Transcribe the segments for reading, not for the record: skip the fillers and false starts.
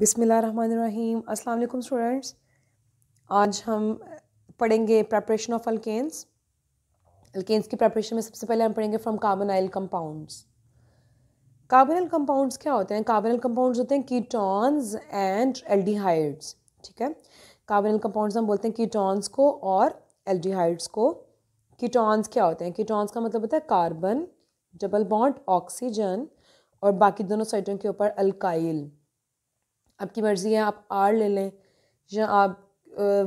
बिस्मिल्लाहिर्रहमानिर्रहीम। अस्सलाम वालेकुम स्टूडेंट्स। आज हम पढ़ेंगे प्रेपरेशन ऑफ अल्केन्स। अल्केन्स की प्रेपरेशन में सबसे पहले हम पढ़ेंगे from carbonyl compounds. Carbonyl compounds क्या होते हैं? कार्बोनाइल कंपाउंड्स होते हैं कीटोन्स एंड एल्डिहाइड्स। ठीक है, कार्बोनाइल कंपाउंड्स हम बोलते हैं कीटोन्स को और एल्डिहाइड्स को। कीटोन्स क्या होते हैं? कीटोन्स का मतलब होता है कार्बन, डबल बॉन्ड ऑक्सीजन और बाकी दोनों साइडों के ऊपर अल्काइल। आपकी मर्ज़ी है, आप आर ले लें या आप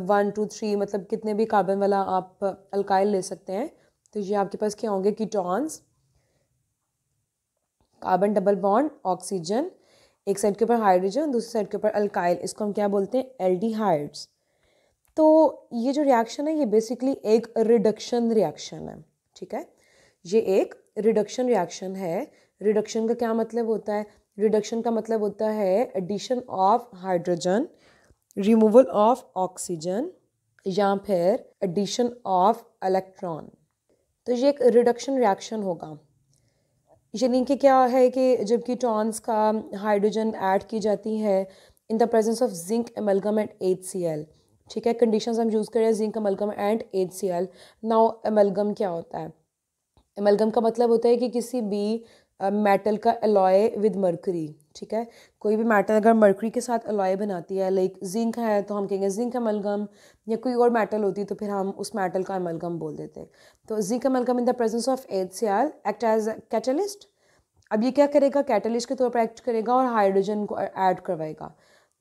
1 2 3 मतलब कितने भी कार्बन वाला आप अल्काइल ले सकते हैं। तो ये आपके पास क्या होंगे? Ketones, carbon double bond oxygen, एक साइड के ऊपर हाइड्रोजन, दूसरी साइड के ऊपर अल्काइल। इसको हम क्या बोलते हैं? एल्डिहाइड्स। तो ये जो रिएक्शन है ये बेसिकली एक रिडक्शन रिएक्शन है। ठीक है, ये एक रिडक्शन रिएक्शन है। रिडक्शन का क्या मतलब होता है? रिडक्शन का मतलब होता है addition of hydrogen, removal of oxygen या फिर एडिशन ऑफ इलेक्ट्रॉन। तो ये एक रिडक्शन रिएक्शन होगा। यानी कि क्या है कि जब कीटोन्स का हाइड्रोजन ऐड की जाती है इन the presence of zinc amalgam and HCl। ठीक है, कंडीशंस हम यूज़ करें zinc amalgam and HCl। Now amalgam क्या होता है? एमलगम का मतलब होता है कि किसी भी मेटल का अलॉय विद मरकरी। ठीक है, कोई भी मेटल अगर मरकरी के साथ अलॉय बनाती है, लाइक जिंक है तो हम कहेंगे जिंक एमलगम, या कोई और मेटल होती तो फिर हम उस मेटल का एमलगम बोल देते हैं। तो zinc amalgam in the presence of HCl act as catalyst. अब ये क्या करेगा? कैटलिस्ट के तौर पर एक्ट करेगा और हाइड्रोजन को ऐड करवाएगा।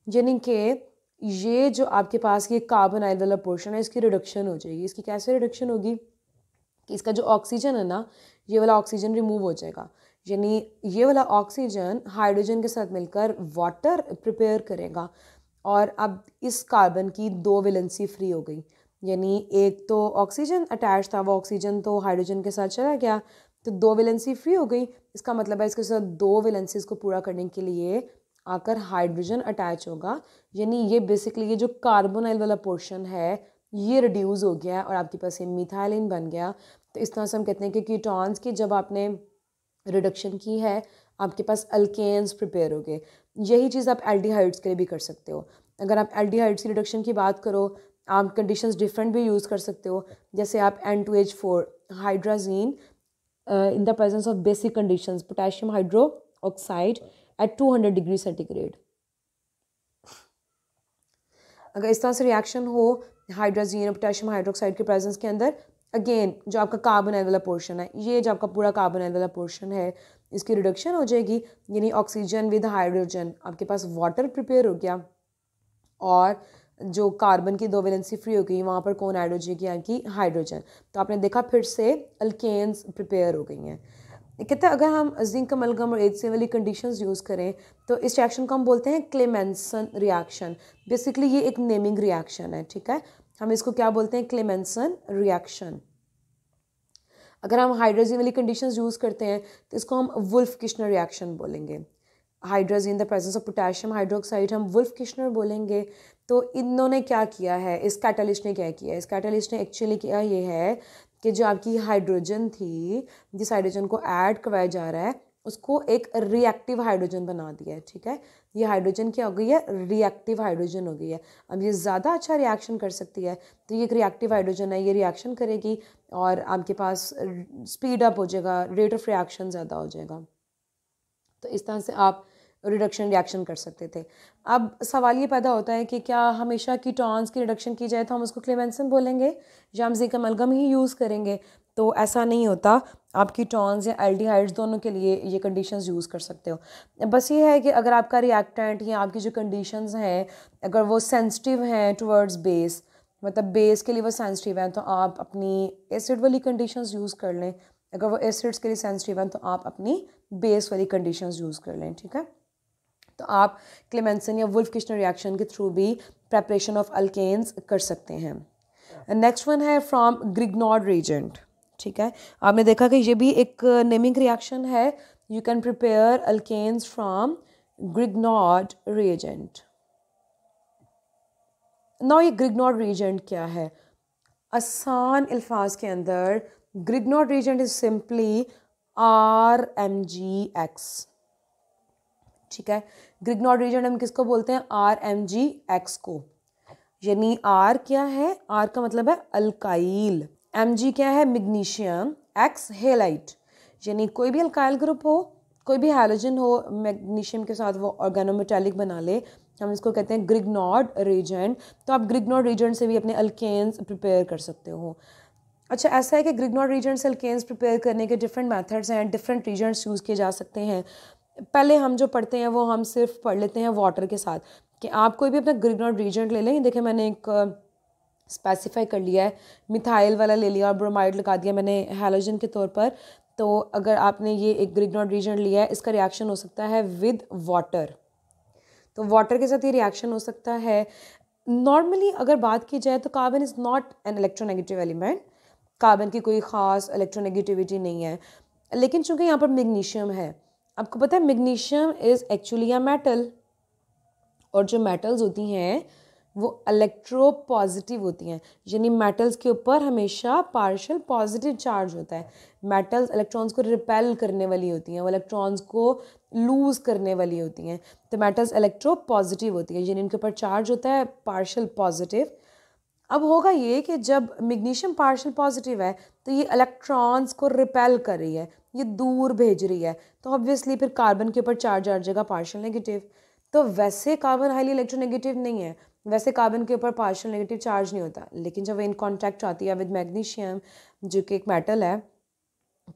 यानी कि ये जो आपके पास ये कार्बोनाइल वाला पोर्शन है इसकी रिडक्शन हो जाएगी। इसकी कैसे रिडक्शन होगी कि इसका जो ऑक्सीजन है ना, ये वाला ऑक्सीजन रिमूव हो जाएगा। यानी ये वाला ऑक्सीजन हाइड्रोजन के साथ मिलकर वाटर प्रिपेयर करेगा और अब इस कार्बन की दो वैलेंसी फ्री हो गई। यानी एक तो ऑक्सीजन अटैच था, वो ऑक्सीजन तो हाइड्रोजन के साथ चला गया, तो दो वैलेंसी फ्री हो गई। इसका मतलब है इसके साथ दो वैलेंसीज को पूरा करने के लिए आकर हाइड्रोजन अटैच होगा। यानी ये बेसिकली ये जो कार्बोनाइल वाला पोर्शन है ये रिड्यूस हो गया और आपके पास ये मिथाइलिन बन गया। तो इस तरह से हम कहते हैं कि कीटोन्स की जब आपने रिडक्शन की है आपके पास अल्केन्स प्रिपेयर हो गए। यही चीज़ आप एल्डिहाइड्स के लिए भी कर सकते हो। अगर आप एल्डिहाइड्स की रिडक्शन की बात करो, आप कंडीशंस डिफरेंट भी यूज़ कर सकते हो। जैसे आप N2H4 hydrazine in the presence of basic conditions potassium hydroxide at 200 degree centigrade. अगर इस तरह से रिएक्शन हो हाइड्राजीन और पोटेशियम हाइड्रोक्साइड के प्रेजेंस के अंदर, अगेन जो आपका कार्बोनाइल वाला पोर्शन है, ये जो आपका पूरा कार्बोनाइल वाला पोर्शन है इसकी रिडक्शन हो जाएगी। यानी ऑक्सीजन विद हाइड्रोजन, आपके पास वाटर प्रिपेयर हो गया और जो कार्बन की दो वैलेंसी फ्री हो गई, वहाँ पर कौन ऐड हो जाएगी? आपकी हाइड्रोजन। तो आपने देखा फिर से अल्केन्स प्रिपेयर हो गई हैं। कहते हैं अगर हम जिंक अमलगम और HCl वाली कंडीशंस यूज़ करें तो इस रिएक्शन को हम बोलते हैं क्लेमेंसन रिएक्शन। बेसिकली ये एक नेमिंग रिएक्शन है। ठीक है, हम इसको क्या बोलते हैं? Clemmensen reaction. अगर हम हाइड्रोजन वाली कंडीशंस यूज़ करते हैं तो इसको हम वुल्फ किश्नर रिएक्शन बोलेंगे। Hydrogen in the presence of potassium hydroxide हम वुल्फ किश्नर बोलेंगे। तो इन्होंने क्या किया है? इस कैटलिस्ट ने क्या किया है? इस कैटलिस्ट ने एक्चुअली किया ये है कि जो आपकी हाइड्रोजन थी, जिस हाइड्रोजन को ऐड करवाया जा रहा है उसको एक रिएक्टिव हाइड्रोजन बना दिया है। ठीक है, ये हाइड्रोजन क्या हो गई है? रिएक्टिव हाइड्रोजन हो गई है। अब ये ज़्यादा अच्छा रिएक्शन कर सकती है, तो ये एक रिएक्टिव हाइड्रोजन है, ये रिएक्शन करेगी और आपके पास स्पीड अप हो जाएगा, रेट ऑफ रिएक्शन ज़्यादा हो जाएगा। तो इस तरह से आप रिडक्शन रिएक्शन कर सकते थे। अब सवाल ये पैदा होता है कि क्या हमेशा कीटोन्स की रिडक्शन की जाए तो हम उसको क्लेमेंसन बोलेंगे या हम जिंक एमलगम ही यूज़ करेंगे? तो ऐसा नहीं होता। आप कीटोन्स या एल्डिहाइड्स दोनों के लिए ये कंडीशंस यूज़ कर सकते हो। बस ये है कि अगर आपका रिएक्टेंट या आपकी जो कंडीशंस हैं अगर वो सेंसिटिव हैं टुवर्ड्स बेस, मतलब बेस के लिए वो सेंसिटिव हैं, तो आप अपनी एसिड वाली कंडीशंस यूज़ कर लें। अगर वो एसिड्स के लिए सेंसिटिव हैं तो आप अपनी बेस वाली कंडीशंस यूज़ कर लें। ठीक है, तो आप क्लेमेंसन या वुल्फ किश्नर रिएक्शन के थ्रू भी प्रेपरेशन ऑफ अल्केन्स कर सकते हैं। नेक्स्ट वन है फ्रॉम ग्रिग्नॉर्ड रिएजेंट। ठीक है, आपने देखा कि ये भी एक नेमिंग रिएक्शन है। You can prepare alkanes from Grignard reagent. Now ये ग्रिग्नॉर्ड रिएजेंट क्या है? आसान अल्फाज के अंदर Grignard reagent is simply RMgX। ठीक है। ग्रिग्नॉर्ड रीजन हम किसको बोलते हैं, RMgX को, यानी R क्या है, R का मतलब है अल्काइल, Mg क्या है मैग्नीशियम, X हेलाइट, यानी कोई भी अल्काइल ग्रुप हो, कोई भी हैलोजन हो मैग्नीशियम के साथ वो ऑर्गेनोमेटालिक बना ले, हम इसको कहते हैं ग्रिग्नॉर्ड रीजेंट। तो आप ग्रिग्नॉर्ड रीजेंट से भी अपने अल्केन्स प्रिपेयर कर सकते हो। अच्छा, ऐसा है कि ग्रिग्नॉर्ड रीजेंट से अल्केन्स प्रिपेयर करने के डिफरेंट मेथड्स हैं, डिफरेंट रीजेंट्स यूज़ किए जा सकते हैं। पहले हम जो पढ़ते हैं वो हम सिर्फ पढ़ लेते हैं वाटर के साथ, कि आप कोई भी अपना ग्रिग्नॉर्ड रीजेंट ले लें। देखिए मैंने एक स्पेसिफाई कर लिया है, मिथाइल वाला ले लिया और ब्रोमाइड लगा दिया मैंने हैलोजन के तौर पर। तो अगर आपने ये एक ग्रिग्नॉर्ड रीजेंट लिया है, इसका रिएक्शन हो सकता है विद वाटर, तो वाटर के साथ ये रिएक्शन हो सकता है। नॉर्मली अगर बात की जाए तो carbon is not an electronegative element, carbon की कोई ख़ास इलेक्ट्रोनेगेटिविटी नहीं है, लेकिन चूंकि यहाँ पर मैग्नीशियम है, आपको पता है magnesium is actually a metal, और जो मेटल्स होती हैं वो इलेक्ट्रो पॉजिटिव होती हैं, यानी मेटल्स के ऊपर हमेशा पार्शियल पॉजिटिव चार्ज होता है। मेटल्स इलेक्ट्रॉन्स को रिपेल करने वाली होती हैं, वो इलेक्ट्रॉन्स को लूज़ करने वाली होती हैं, तो मेटल्स इलेक्ट्रो पॉजिटिव होती हैं, यानी इनके ऊपर चार्ज होता है पार्शियल पॉजिटिव। अब होगा ये कि जब मैग्नीशियम पार्शियल पॉजिटिव है तो ये इलेक्ट्रॉन्स को रिपेल कर रही है, ये दूर भेज रही है, तो ऑब्वियसली फिर कार्बन के ऊपर चार्ज आ जाएगा पार्शियल नेगेटिव। तो वैसे कार्बन हाईली इलेक्ट्रोनेगेटिव नहीं है, वैसे कार्बन के ऊपर पार्शियल नेगेटिव चार्ज नहीं होता, लेकिन जब इन कॉन्टैक्ट आती है विद मैग्नीशियम जो कि एक मेटल है,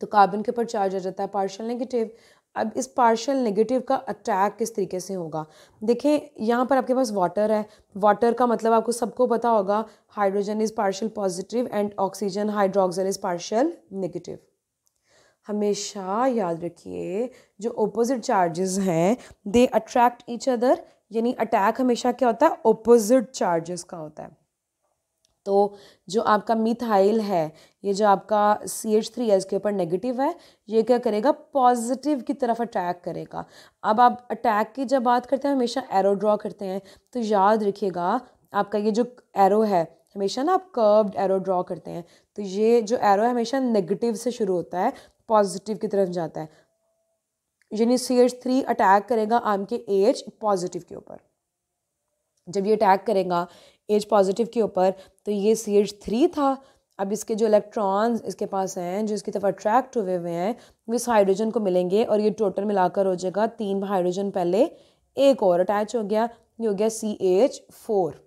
तो कार्बन के ऊपर चार्ज आ जाता है पार्शियल नेगेटिव। अब इस पार्शियल नेगेटिव का अटैक किस तरीके से होगा, देखें यहाँ पर आपके पास वाटर है, वाटर का मतलब आपको सबको पता होगा, hydrogen is partial positive and oxygen hydroxyl is partial negative. हमेशा याद रखिए जो ऑपोजिट चार्जेस हैं दे अट्रैक्ट ईच अदर, यानी अटैक हमेशा क्या होता है, ऑपोजिट चार्जेस का होता है। तो जो आपका मिथाइल है, ये जो आपका CH3 के ऊपर नेगेटिव है, ये क्या करेगा, पॉजिटिव की तरफ अटैक करेगा। अब आप अटैक की जब बात करते हैं हमेशा एरो ड्रॉ करते हैं, तो याद रखिएगा आपका ये जो एरो है, हमेशा ना आप कर्व्ड एरो ड्रॉ करते हैं, तो ये जो एरो है हमेशा नेगेटिव से शुरू होता है, पॉजिटिव की तरफ जाता है, यानी CH3 अटैक करेगा आपके H पॉजिटिव के ऊपर। जब ये अटैक करेगा H पॉजिटिव के ऊपर, तो ये CH3 था, अब इसके जो इलेक्ट्रॉन्स इसके पास हैं जो इसकी तरफ अट्रैक्ट हुए हुए हैं वो इस हाइड्रोजन को मिलेंगे, और ये टोटल मिलाकर हो जाएगा 3 हाइड्रोजन, पहले एक और अटैच हो गया, ये हो गया CH4।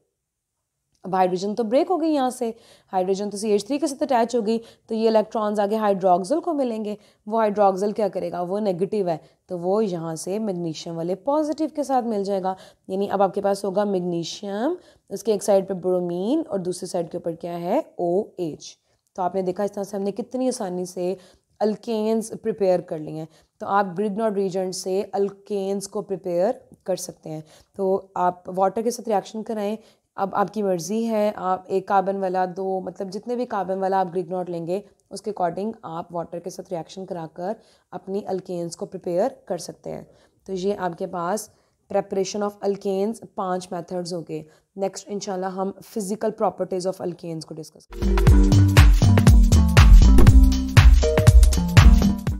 अब हाइड्रोजन तो ब्रेक हो गई, यहाँ से हाइड्रोजन तो CH3 के साथ अटैच हो गई, तो ये इलेक्ट्रॉन्स आगे हाइड्रोक्सिल को मिलेंगे, वो हाइड्रोक्सिल क्या करेगा, वो नेगेटिव है, तो वो यहाँ से मैग्नीशियम वाले पॉजिटिव के साथ मिल जाएगा, यानी अब आपके पास होगा मैग्नीशियम, उसके एक साइड पे ब्रोमीन और दूसरी साइड के ऊपर क्या है, OH। तो आपने देखा इस तरह से हमने कितनी आसानी से अल्केन्स प्रिपेयर कर लिए हैं। तो आप ग्रिग्नॉर्ड रीजेंट से अल्केन्स को प्रिपेयर कर सकते हैं। तो आप वाटर के साथ रिएक्शन कराएं, अब आपकी मर्ज़ी है, आप एक कार्बन वाला, दो, मतलब जितने भी कार्बन वाला आप ग्रिग्नॉर्ड लेंगे उसके अकॉर्डिंग आप वाटर के साथ रिएक्शन कराकर अपनी अल्केन्स को प्रिपेयर कर सकते हैं। तो ये आपके पास प्रेपरेशन ऑफ अल्केन्स 5 मेथड्स हो गए। नेक्स्ट इंशाल्लाह हम फिज़िकल प्रॉपर्टीज़ ऑफ अल्केन्स को डिस्कस करेंगे।